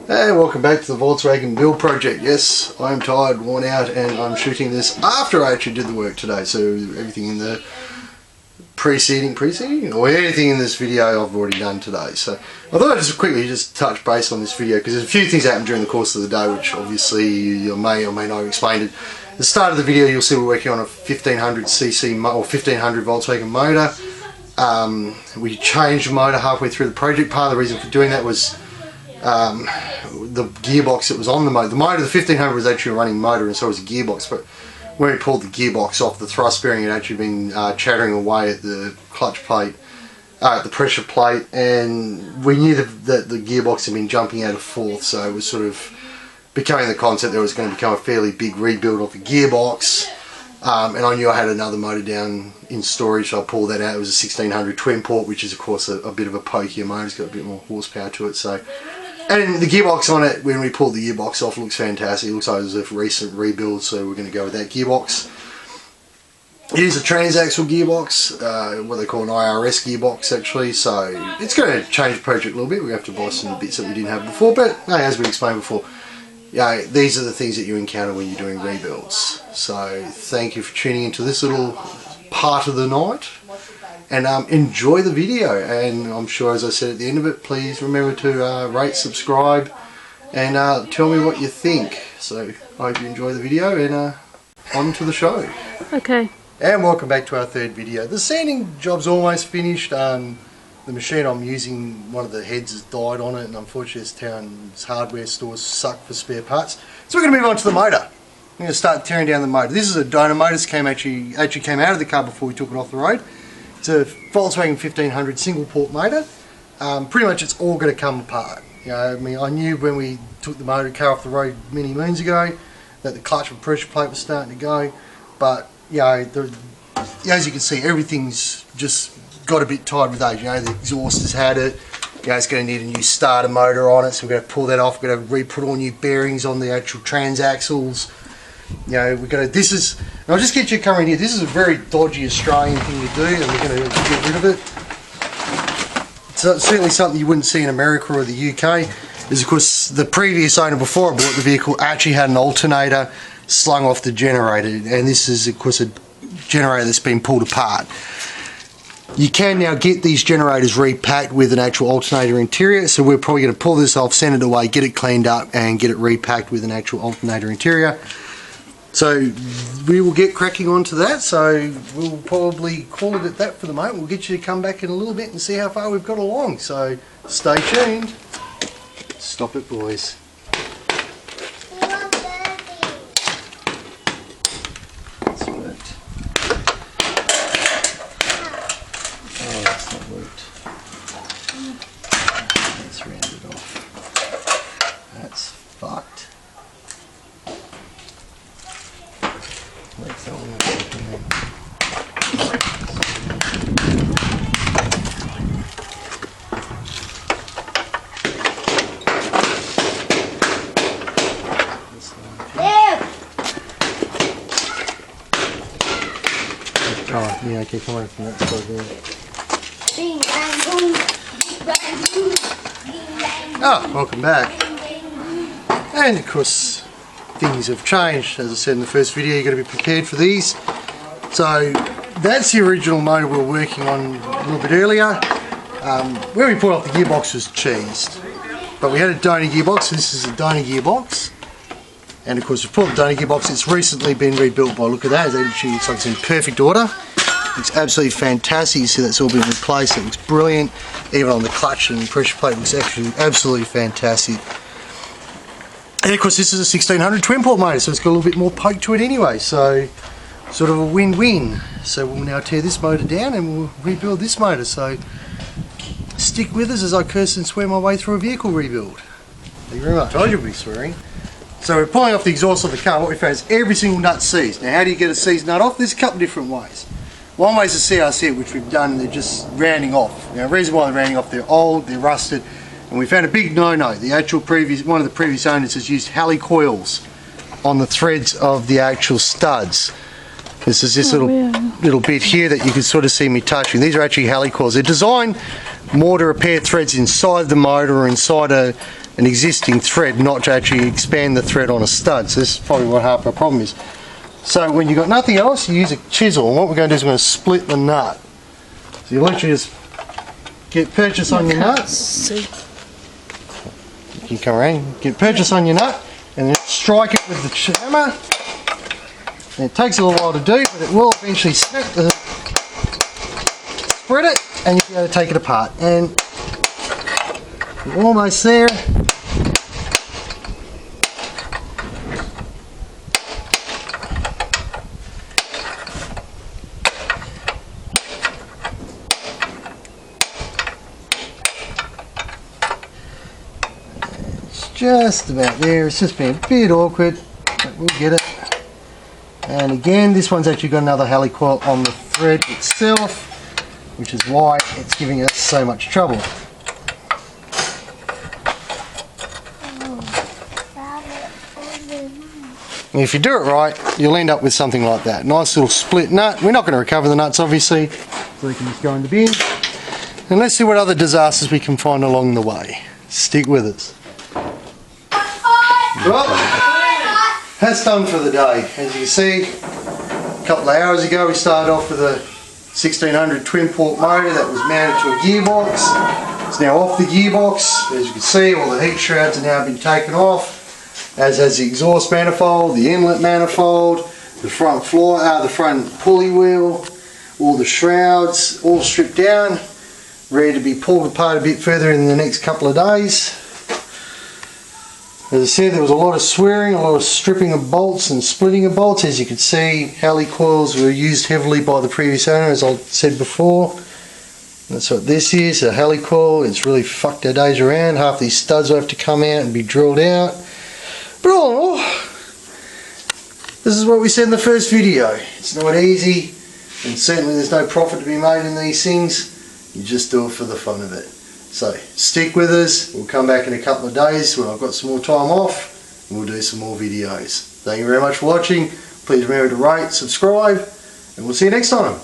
And welcome back to the Volkswagen build project. Yes, I'm tired, worn out, and I'm shooting this after I actually did the work today. So everything in the preceding, or anything in this video I've already done today. So I thought I'd just quickly touch base on this video because there's a few things that happened during the course of the day which obviously you may or may not have explained it. At the start of the video you'll see we're working on a 1500cc or 1500 Volkswagen motor. We changed the motor halfway through the project. Part of the reason for doing that was the gearbox that was on the motor. The 1500 was actually a running motor and so was a gearbox, but when we pulled the gearbox off, the thrust bearing had actually been chattering away at the clutch plate, at the pressure plate, and we knew that the gearbox had been jumping out of fourth, so it was sort of becoming the concept that it was going to become a fairly big rebuild of the gearbox. And I knew I had another motor down in storage, so I pulled that out. It was a 1600 twin port, which is of course a bit of a pokier motor. It's got a bit more horsepower to it. So, and the gearbox on it, when we pulled the gearbox off, looks fantastic. It looks like it was a recent rebuild, so we're going to go with that gearbox. It is a transaxle gearbox, what they call an IRS gearbox actually, so it's going to change the project a little bit. We have to buy some bits that we didn't have before, but hey, as we explained before, yeah, these are the things that you encounter when you're doing rebuilds. So thank you for tuning into this little part of the night, and enjoy the video. And I'm sure, as I said at the end of it, please remember to rate, subscribe, and tell me what you think. So I hope you enjoy the video, and on to the show. Okay. And welcome back to our third video. The sanding job's almost finished. The machine I'm using, one of the heads has died on it, and unfortunately this town's hardware stores suck for spare parts. So we're going to move on to the motor. I'm going to start tearing down the motor. This is a dyno motor. This actually came out of the car before we took it off the road. It's a Volkswagen 1500 single port motor. Pretty much it's all going to come apart. You know, I mean, I knew when we took the car off the road many moons ago that the clutch and pressure plate was starting to go, but you know, as you can see, everything's just got a bit tired with age. You know, the exhaust has had it. You know, it's going to need a new starter motor on it, so we're going to pull that off. We're going to re-put all new bearings on the actual transaxles. You know, we're going to. This is. And I'll just get you covering here. This is a very dodgy Australian thing to do, and we're going to get rid of it. It's certainly something you wouldn't see in America or the UK. Is of course the previous owner before I bought the vehicle actually had an alternator slung off the generator, and this is of course a generator that's been pulled apart. You can now get these generators repacked with an actual alternator interior, so we're probably going to pull this off, send it away, get it cleaned up and get it repacked with an actual alternator interior. So we will get cracking onto that, so we'll probably call it at that for the moment. We'll get you to come back in a little bit and see how far we've got along, so stay tuned. Stop it, boys. Oh, yeah, okay, come on from that side there. Oh, welcome back. And of course, things have changed. As I said in the first video, you've got to be prepared for these. So, that's the original motor we were working on a little bit earlier. Where we pulled off the gearbox was cheesed. But we had a donor gearbox, this is a donor gearbox. And of course, we pulled the donor gearbox, it's recently been rebuilt by look at that. It actually looks like it's in perfect order. It's absolutely fantastic. You see that's all been replaced. It looks brilliant. Even on the clutch and pressure plate, it looks actually absolutely fantastic. And of course, this is a 1600 twin port motor, so it's got a little bit more poke to it anyway. So, sort of a win-win. So we'll now tear this motor down and we'll rebuild this motor. So, stick with us as I curse and swear my way through a vehicle rebuild. Thank you very much. I told you we'd be swearing. So we're pulling off the exhaust of the car. What we found is every single nut seized. Now, how do you get a seized nut off? There's a couple of different ways. One way is the CRC, which we've done, and they're just rounding off. Now, the reason why they're rounding off, they're old, they're rusted, and we found a big no-no. The actual one of the previous owners has used helicoils on the threads of the actual studs. This is this little bit here that you can sort of see me touching. These are actually helicoils. They're designed more to repair threads inside the motor or inside an existing thread, not to actually expand the thread on a stud. So this is probably what half our problem is. So when you've got nothing else, you use a chisel, and what we're going to do is we're going to split the nut. So you literally just get purchase on your nut. You can come around, get purchase on your nut, and then strike it with the hammer. And it takes a little while to do, but it will eventually snap the spread it, and you'll be able to take it apart. And we're almost there. It's just about there. It's just been a bit awkward, but we'll get it. And again, this one's actually got another helicoil on the thread itself, which is why it's giving us so much trouble. And if you do it right, you'll end up with something like that. Nice little split nut. We're not going to recover the nuts, obviously, so we can just go in the bin. And let's see what other disasters we can find along the way. Stick with us. Well, that's done for the day. As you can see, a couple of hours ago we started off with a 1600 twin port motor that was mounted to a gearbox. It's now off the gearbox. As you can see, all the heat shrouds have now been taken off, as has the exhaust manifold, the inlet manifold, the front floor, the front pulley wheel, all the shrouds, all stripped down, ready to be pulled apart a bit further in the next couple of days. As I said, there was a lot of swearing, a lot of stripping of bolts and splitting of bolts. As you can see, helicoils were used heavily by the previous owner, as I said before. That's what this is, a helicoil. It's really fucked our days around. Half these studs will have to come out and be drilled out. But all in all, this is what we said in the first video. It's not easy, and certainly there's no profit to be made in these things. You just do it for the fun of it. So stick with us. We'll come back in a couple of days when I've got some more time off, and we'll do some more videos. Thank you very much for watching. Please remember to rate, subscribe, and we'll see you next time.